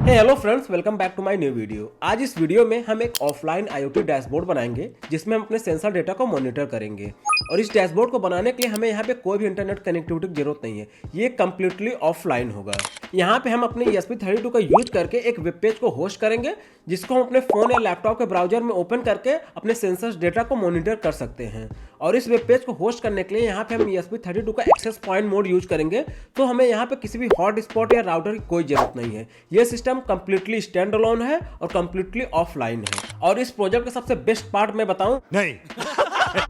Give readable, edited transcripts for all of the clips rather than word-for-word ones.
Hello friends, welcome back to my new video. आज इस video में हम एक ऑफलाइन IoT डैशबोर्ड बनाएंगे जिसमें हम अपने सेंसर डेटा को मॉनिटर करेंगे। और इस डैशबोर्ड को बनाने के लिए हमें यहाँ पे कोई भी इंटरनेट कनेक्टिविटी की जरूरत नहीं है, ये कम्प्लीटली ऑफलाइन होगा। यहाँ पे हम अपने ESP32 का यूज करके एक वेब पेज को होस्ट करेंगे जिसको हम अपने फोन या लैपटॉप के ब्राउजर में ओपन करके अपने सेंसर डेटा को मॉनिटर कर सकते हैं। और इस वेब पेज को होस्ट करने के लिए यहाँ पे हम ESP32 का एक्सेस पॉइंट मोड यूज करेंगे, तो हमें यहाँ पे किसी भी हॉट स्पॉट या राउटर की कोई जरूरत नहीं है। ये सिस्टम कंप्लीटली स्टैंड अलोन है और कंप्लीटली ऑफलाइन है। और इस प्रोजेक्ट का सबसे बेस्ट पार्ट मैं बताऊं नहीं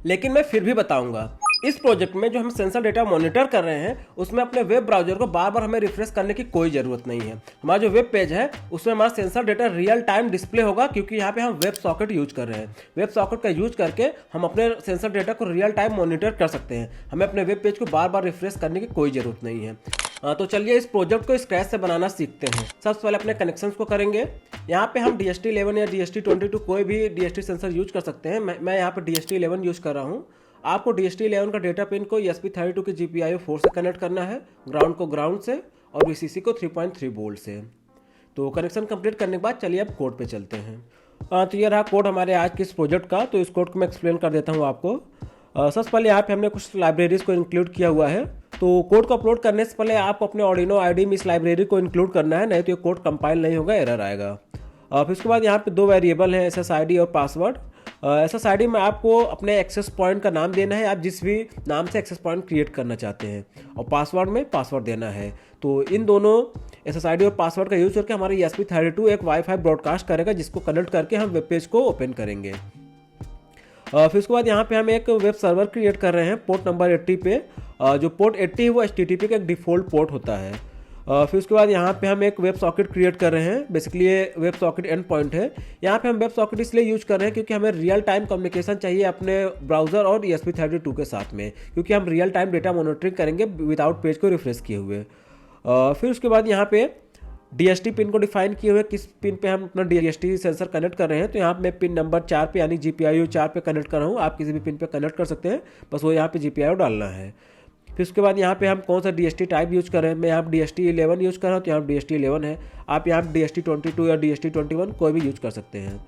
लेकिन मैं फिर भी बताऊंगा। इस प्रोजेक्ट में जो हम सेंसर डेटा मॉनिटर कर रहे हैं उसमें अपने वेब ब्राउजर को बार बार हमें रिफ्रेश करने की कोई जरूरत नहीं है। हमारा जो वेब पेज है उसमें हमारा sensor data real time display होगा, क्योंकि यहाँ पे हम वेब सॉकेट यूज कर रहे हैं। वेब सॉकेट का यूज करके हम अपने सेंसर डेटा को रियल टाइम मॉनिटर कर सकते हैं। हमें अपने वेब पेज को बार बार रिफ्रेश करने की कोई जरूरत नहीं है। तो चलिए इस प्रोजेक्ट को स्क्रैच से बनाना सीखते हैं। सबसे पहले अपने कनेक्शंस को करेंगे। यहाँ पे हम DHT11 या DHT22 कोई भी DHT सेंसर यूज कर सकते हैं। मैं यहाँ पे DHT11 यूज कर रहा हूँ। आपको DHT11 का डेटा पिन को ESP32 के GPIO 4 से कनेक्ट करना है, ग्राउंड को ग्राउंड से और VCC को 3.3 वोल्ट से। तो कनेक्शन कंप्लीट करने के बाद चलिए अब कोड पे चलते हैं। तो ये रहा कोड हमारे आज के इस प्रोजेक्ट का। तो इस कोड को मैं एक्सप्लेन कर देता हूँ आपको। सबसे पहले यहाँ पे हमने कुछ लाइब्रेरीज को इंक्लूड किया हुआ है। तो कोड को अपलोड करने से पहले आपको अपने Arduino IDE में इस लाइब्रेरी को इंक्लूड करना है, नहीं तो ये कोड कंपाइल नहीं होगा, एरर आएगा। फिर उसके बाद यहाँ पे दो वेरिएबल हैं, SSID और पासवर्ड। SSID में आपको अपने एक्सेस पॉइंट का नाम देना है, आप जिस भी नाम से एक्सेस पॉइंट क्रिएट करना चाहते हैं, और पासवर्ड में पासवर्ड देना है। तो इन दोनों SSID और पासवर्ड का यूज करके हमारा ESP32 एक वाईफाई ब्रॉडकास्ट करेगा, जिसको कनेक्ट करके हम वेब पेज को ओपन करेंगे। फिर उसके बाद यहाँ पे हम एक वेब सर्वर क्रिएट कर रहे हैं पोर्ट नंबर 80 पे। जो पोर्ट 80 है वो HTTP का एक डिफ़ॉल्ट पोर्ट होता है। फिर उसके बाद यहाँ पे हम एक वेब सॉकेट क्रिएट कर रहे हैं। बेसिकली ये वेब सॉकेट एंड पॉइंट है। यहाँ पे हम वेब सॉकेट इसलिए यूज कर रहे हैं क्योंकि हमें रियल टाइम कम्युनिकेशन चाहिए अपने ब्राउजर और ESP32 के साथ में, क्योंकि हम रियल टाइम डेटा मॉनिटरिंग करेंगे विदाउट पेज को रिफ्रेश किए हुए। फिर उसके बाद यहाँ पे DHT पिन को डिफाइन किए हुए, किस पिन पे हम अपना DHT सेंसर कनेक्ट कर रहे हैं। तो यहाँ पे मैं पिन नंबर 4 पे यानी GPIO 4 पे कनेक्ट कर रहा हूँ। आप किसी भी पिन पे कनेक्ट कर सकते हैं, बस वो यहाँ पे GPIO डालना है। फिर उसके बाद यहाँ पे हम कौन सा DHT टाइप यूज कर रहे हैं। मैं यहाँ DHT11 यूज कर रहा हूँ, तो यहाँ DHT11 है। आप यहाँ DHT22 या DHT21 कोई भी यूज कर सकते हैं।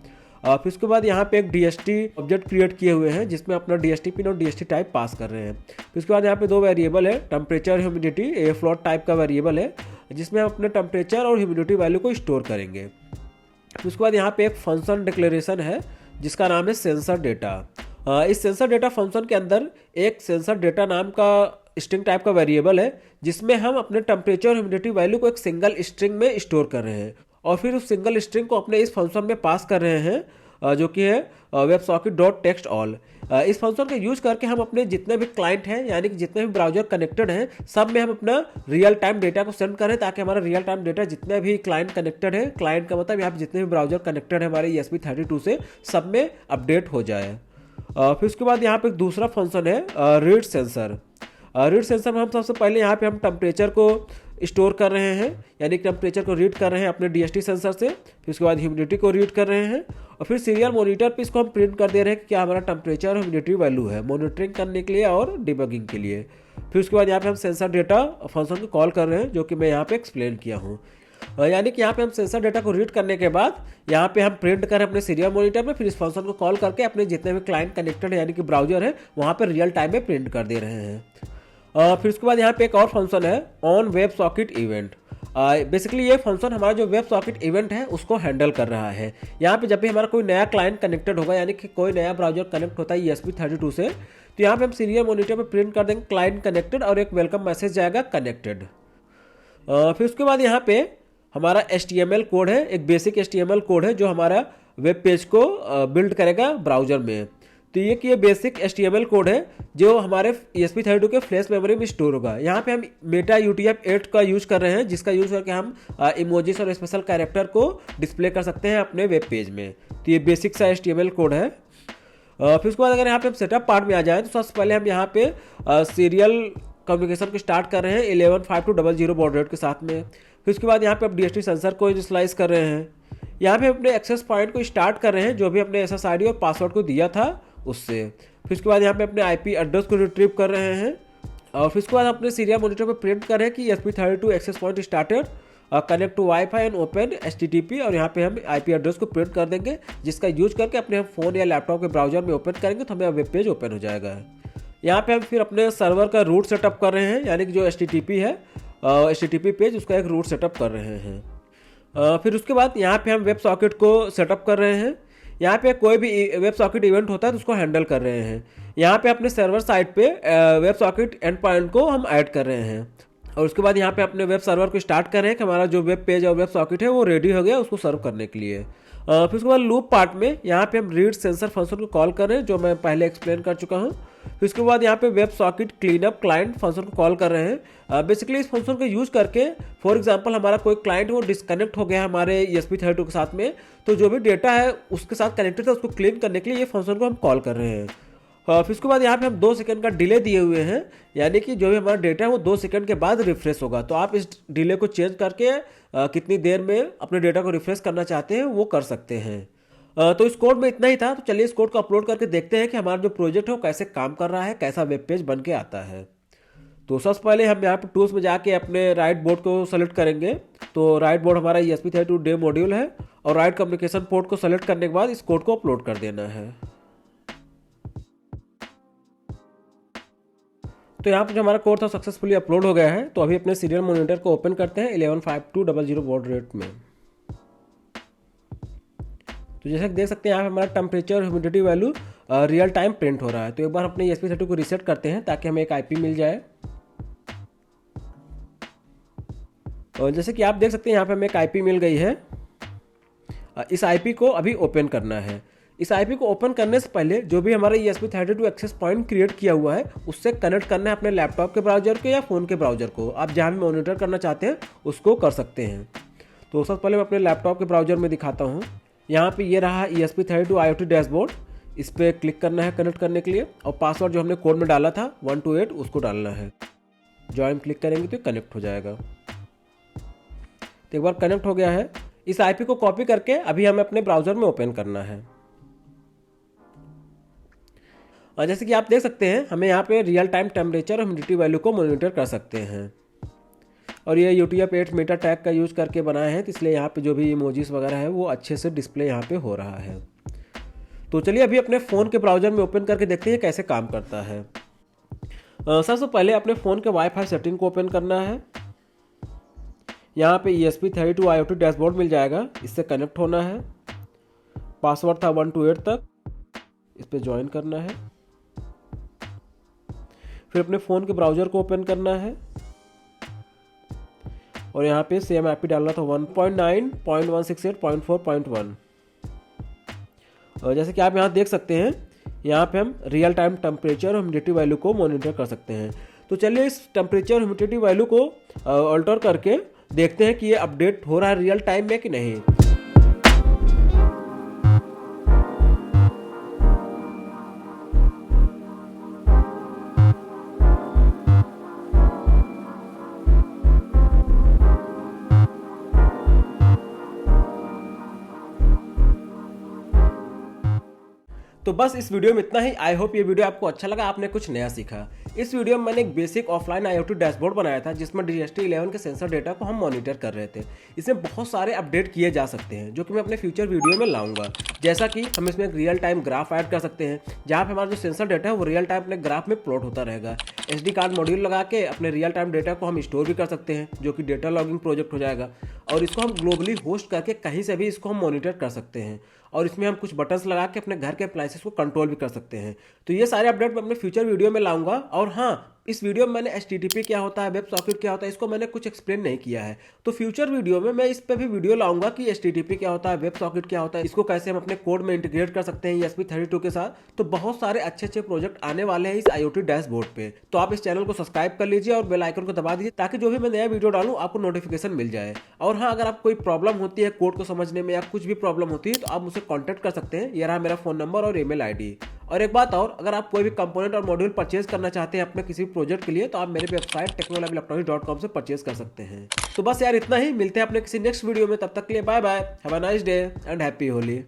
फिर उसके बाद यहाँ पे एक DHT ऑब्जेक्ट क्रिएट किए हुए हैं जिसमें अपना DHT पिन और DHT टाइप पास कर रहे हैं। फिर उसके बाद यहाँ पे दो वेरिएबल है, टेम्परेचर ह्यूमिडिटी, ये फ्लोट टाइप का वेरिएबल है जिसमें हम अपने टेम्परेचर और ह्यूमिडिटी वैल्यू को स्टोर करेंगे। फिर उसके बाद यहाँ पे एक फंक्शन डिक्लेरेशन है जिसका नाम है सेंसर डेटा। इस सेंसर डेटा फंक्शन के अंदर एक सेंसर डेटा नाम का स्ट्रिंग टाइप का वेरिएबल है जिसमें हम अपने टेम्परेचर और ह्यूमिडिटी वैल्यू को एक सिंगल स्ट्रिंग में स्टोर कर रहे हैं, और फिर उस सिंगल स्ट्रिंग को अपने इस फंक्शन में पास कर रहे हैं जो कि है WebSocket.TextAll। इस फंक्शन का यूज करके हम अपने जितने भी क्लाइंट हैं, यानी कि जितने भी ब्राउजर कनेक्टेड हैं, सब में हम अपना रियल टाइम डेटा को सेंड करें, ताकि हमारा रियल टाइम डेटा जितने भी क्लाइंट कनेक्टेड है, क्लाइंट का मतलब यहाँ पे जितने भी ब्राउजर कनेक्टेड है हमारे ESP32 से, सब में अपडेट हो जाए। फिर उसके बाद यहाँ पे एक दूसरा फंक्शन है रीड सेंसर। रीड सेंसर में हम सबसे पहले यहाँ पे हम टेम्परेचर को स्टोर कर रहे हैं, यानी कि टेम्परेचर को रीड कर रहे हैं अपने DHT सेंसर से। फिर उसके बाद ह्यूमिडिटी को रीड कर रहे हैं, और फिर सीरियल मॉनिटर पे इसको हम प्रिंट कर दे रहे हैं कि क्या हमारा टेम्परेचर और ह्यूमिडिटी वैल्यू है, मॉनिटरिंग करने के लिए और डिबगिंग के लिए। फिर उसके बाद यहाँ पे हम सेंसर डेटा फंक्शन को कॉल कर रहे हैं, जो कि मैं यहाँ पे एक्सप्लेन किया हूँ। यानी कि यहाँ पे हम सेंसर डेटा को रीड करने के बाद यहाँ पे हम प्रिंट करें अपने सीरियल मॉनिटर में, फिर इस फंक्शन को कॉल करके अपने जितने भी क्लाइंट कनेक्टेड है, यानी कि ब्राउजर है, वहाँ पर रियल टाइम में प्रिंट कर दे रहे हैं। फिर उसके बाद यहाँ पे एक और फंक्शन है on web socket event. Basically ये फंक्शन हमारा जो वेब सॉकेट इवेंट है उसको हैंडल कर रहा है। यहाँ पे जब भी हमारा कोई नया क्लाइंट कनेक्टेड होगा, यानी कि कोई नया ब्राउजर कनेक्ट होता है ESP32 से, तो यहाँ पे हम सीरियल मॉनिटर पे प्रिंट कर देंगे क्लाइंट कनेक्टेड, और एक वेलकम मैसेज जाएगा कनेक्टेड। फिर उसके बाद यहाँ पे हमारा HTML कोड है, एक बेसिक HTML कोड है जो हमारा वेब पेज को बिल्ड करेगा ब्राउजर में। तो ये बेसिक HTML कोड है जो हमारे ESP32 के फ्लैश मेमोरी में स्टोर होगा। यहाँ पे हम मेटा UTF-8 का यूज कर रहे हैं, जिसका यूज करके हम इमोजीज और स्पेशल कैरेक्टर को डिस्प्ले कर सकते हैं अपने वेब पेज में। तो ये बेसिक सा HTML कोड है। फिर उसके बाद अगर यहाँ पे हम सेटअप पार्ट में आ जाए, तो सबसे पहले हम यहाँ पे सीरियल कम्युनिकेशन को स्टार्ट कर रहे हैं 115200 बॉड रेट के साथ में। फिर उसके बाद यहाँ पे आप DHT सेंसर को इनिशियलाइज कर रहे हैं। यहाँ पे अपने एक्सेस पॉइंट को स्टार्ट कर रहे हैं, जो भी अपने SSID और पासवर्ड को दिया था उससे। फिर उसके बाद यहाँ पे अपने IP एड्रेस को रिट्रीव कर रहे हैं, और फिर उसके बाद अपने सीरियल मॉनिटर पे प्रिंट कर रहे हैं कि ESP32 access point started, connect to WiFi and open HTTP, और यहाँ पे हम IP एड्रेस को प्रिंट कर देंगे, जिसका यूज करके अपने फ़ोन या लैपटॉप के ब्राउजर में ओपन करेंगे तो हमें वेब पेज ओपन हो जाएगा। यहाँ पे हम फिर अपने सर्वर का रूट सेटअप कर रहे हैं, यानी कि जो HTTP है HTTP पेज, उसका एक रूट सेटअप कर रहे हैं। फिर उसके बाद यहाँ पे हम वेब सॉकेट को सेटअप कर रहे हैं। यहाँ पे कोई भी वेब सॉकेट इवेंट होता है तो उसको हैंडल कर रहे हैं। यहाँ पे अपने सर्वर साइड पे वेब सॉकेट एंड पॉइंट को हम ऐड कर रहे हैं, और उसके बाद यहाँ पे अपने वेब सर्वर को स्टार्ट कर रहे हैं कि हमारा जो वेब पेज और वेब सॉकेट है वो रेडी हो गया उसको सर्व करने के लिए। फिर उसके बाद लूप पार्ट में यहाँ पे हम रीड सेंसर फंक्शन को कॉल कर रहे हैं, जो मैं पहले एक्सप्लेन कर चुका हूँ। फिर उसके बाद यहाँ पे web socket cleanup client function को कॉल कर रहे हैं। बेसिकली इस फंक्शन को यूज करके फॉर एग्जांपल हमारा कोई क्लाइंट वो डिस्कनेक्ट हो गया हमारे ESP32 के साथ में, तो जो भी डेटा है उसके साथ कनेक्टेड है उसको क्लीन करने के लिए ये फंक्शन को हम कॉल कर रहे हैं। फिर उसके बाद यहाँ पे हम 2 सेकंड का डिले दिए हुए हैं, यानी कि जो भी हमारा डेटा है वो 2 सेकंड के बाद रिफ्रेश होगा। तो आप इस डिले को चेंज करके कितनी देर में अपने डेटा को रिफ्रेश करना चाहते हैं वो कर सकते हैं। तो इस कोड में इतना ही था। तो चलिए इस कोड को अपलोड करके देखते हैं कि हमारा जो प्रोजेक्ट है वो कैसे काम कर रहा है, कैसा वेब पेज बन के आता है। तो सबसे पहले हम यहाँ पे टूल्स में जाके अपने राइट बोर्ड को सेलेक्ट करेंगे। तो राइट बोर्ड हमारा ESP32 डे मॉड्यूल है, और राइट कम्युनिकेशन पोर्ट को सेलेक्ट करने के बाद इस कोड को अपलोड कर देना है। तो यहाँ पर जो हमारा कोड था सक्सेसफुली अपलोड हो गया है। तो अभी अपने सीरियल मॉनिटर को ओपन करते हैं 115200 बॉड रेट में। तो जैसे देख सकते हैं यहाँ पे हमारा temperature humidity value real time print हो रहा है। तो एक बार अपने ESP32 को रीसेट करते हैं ताकि हमें एक IP मिल जाए। और जैसे कि आप देख सकते हैं यहाँ पे हमें एक IP मिल गई है। इस IP को अभी ओपन करना है। इस IP को ओपन करने से पहले जो भी हमारा ESP32 एक्सेस पॉइंट क्रिएट किया हुआ है उससे कनेक्ट करना है अपने लैपटॉप के ब्राउजर को या फ़ोन के ब्राउजर को। आप जहाँ भी मॉनिटर करना चाहते हैं उसको कर सकते हैं। तो सबसे पहले मैं अपने लैपटॉप के ब्राउजर में दिखाता हूँ। यहाँ पे ये रहा ESP32 IoT डैशबोर्ड। इस पर क्लिक करना है कनेक्ट करने के लिए, और पासवर्ड जो हमने कोड में डाला था 128 उसको डालना है। ज्वाइन क्लिक करेंगे तो कनेक्ट हो जाएगा। तो एक बार कनेक्ट हो गया है। इस IP को कॉपी करके अभी हमें अपने ब्राउजर में ओपन करना है। और जैसे कि आप देख सकते हैं हमें यहाँ पे रियल टाइम टेम्परेचर और ह्यूमिडिटी वैल्यू को मॉनिटर कर सकते हैं, और ये UTF-8 मेटा टैग का यूज़ करके बनाए हैं, तो इसलिए यहाँ पे जो भी इमोजीज वगैरह है वो अच्छे से डिस्प्ले यहाँ पे हो रहा है। तो चलिए अभी अपने फ़ोन के ब्राउजर में ओपन करके देखते हैं कैसे काम करता है। सबसे पहले अपने फ़ोन के वाईफाई सेटिंग को ओपन करना है। यहाँ पे ESP32 IoT डैशबोर्ड मिल जाएगा, इससे कनेक्ट होना है। पासवर्ड था 128 तक, इस पर ज्वाइन करना है। फिर अपने फ़ोन के ब्राउजर को ओपन करना है, और यहाँ पे सेम IP डालना था 1.9.168.4.1। और जैसे कि आप यहाँ देख सकते हैं यहाँ पे हम रियल टाइम टेम्परेचर और ह्यूमिडिटी वैल्यू को मॉनिटर कर सकते हैं। तो चलिए इस टेम्परेचर और ह्यूमिडिटी वैल्यू को अल्टर करके देखते हैं कि ये अपडेट हो रहा है रियल टाइम में कि नहीं। तो बस इस वीडियो में इतना ही। आई होप ये वीडियो आपको अच्छा लगा, आपने कुछ नया सीखा। इस वीडियो में मैंने एक बेसिक ऑफलाइन IoT डैशबोर्ड बनाया था जिसमें DHT11 के सेंसर डेटा को हम मॉनिटर कर रहे थे। इसमें बहुत सारे अपडेट किए जा सकते हैं जो कि मैं अपने फ्यूचर वीडियो में लाऊंगा। जैसा कि हम इसमें एक रियल टाइम ग्राफ ऐड कर सकते हैं, जहाँ पे हमारा जो सेंसर डेटा है वो रियल टाइम अपने ग्राफ में प्लॉट होता रहेगा। SD कार्ड मॉड्यूल लगा के अपने रियल टाइम डेटा को हम स्टोर भी कर सकते हैं, जो कि डेटा लॉगिंग प्रोजेक्ट हो जाएगा। और इसको हम ग्लोबली होस्ट करके कहीं से भी इसको हम मॉनिटर कर सकते हैं, और इसमें हम कुछ बटन्स लगा के अपने घर के अप्लायंसेस को कंट्रोल भी कर सकते हैं। तो ये सारे अपडेट मैं अपने फ्यूचर वीडियो में लाऊंगा। और हाँ, इस वीडियो में मैंने HTTP क्या होता है, वेब सॉकेट क्या होता है, इसको मैंने कुछ एक्सप्लेन नहीं किया है। तो फ्यूचर वीडियो में मैं इस पर भी वीडियो लाऊंगा कि HTTP क्या होता है, वेब सॉकेट क्या होता है, इसको कैसे हम अपने कोड में इंटीग्रेट कर सकते हैं ESP32 के साथ। तो बहुत सारे अच्छे अच्छे प्रोजेक्ट आने वाले हैं इस IoT डैशबोर्ड पे। तो आप इस चैनल को सब्सक्राइब कर लीजिए और बेल आइकन को दबा दीजिए ताकि जो भी मैं नया वीडियो डालूं आपको नोटिफिकेशन मिल जाए। और हाँ, अगर आप कोई प्रॉब्लम होती है कोड को समझने में या कुछ भी प्रॉब्लम होती है तो आप मुझसे कॉन्टैक्ट कर सकते हैं। ये रहा मेरा फोन नंबर और email ID। और एक बात और, अगर आप कोई भी कंपोनेंट और मॉड्यूल परचेज करना चाहते हैं अपने किसी प्रोजेक्ट के लिए तो आप मेरे वेबसाइट technoloabelectronics.com से परचेज कर सकते हैं। तो बस यार इतना ही, मिलते हैं अपने किसी नेक्स्ट वीडियो में। तब तक के लिए bye bye, have a nice day and happy Holi.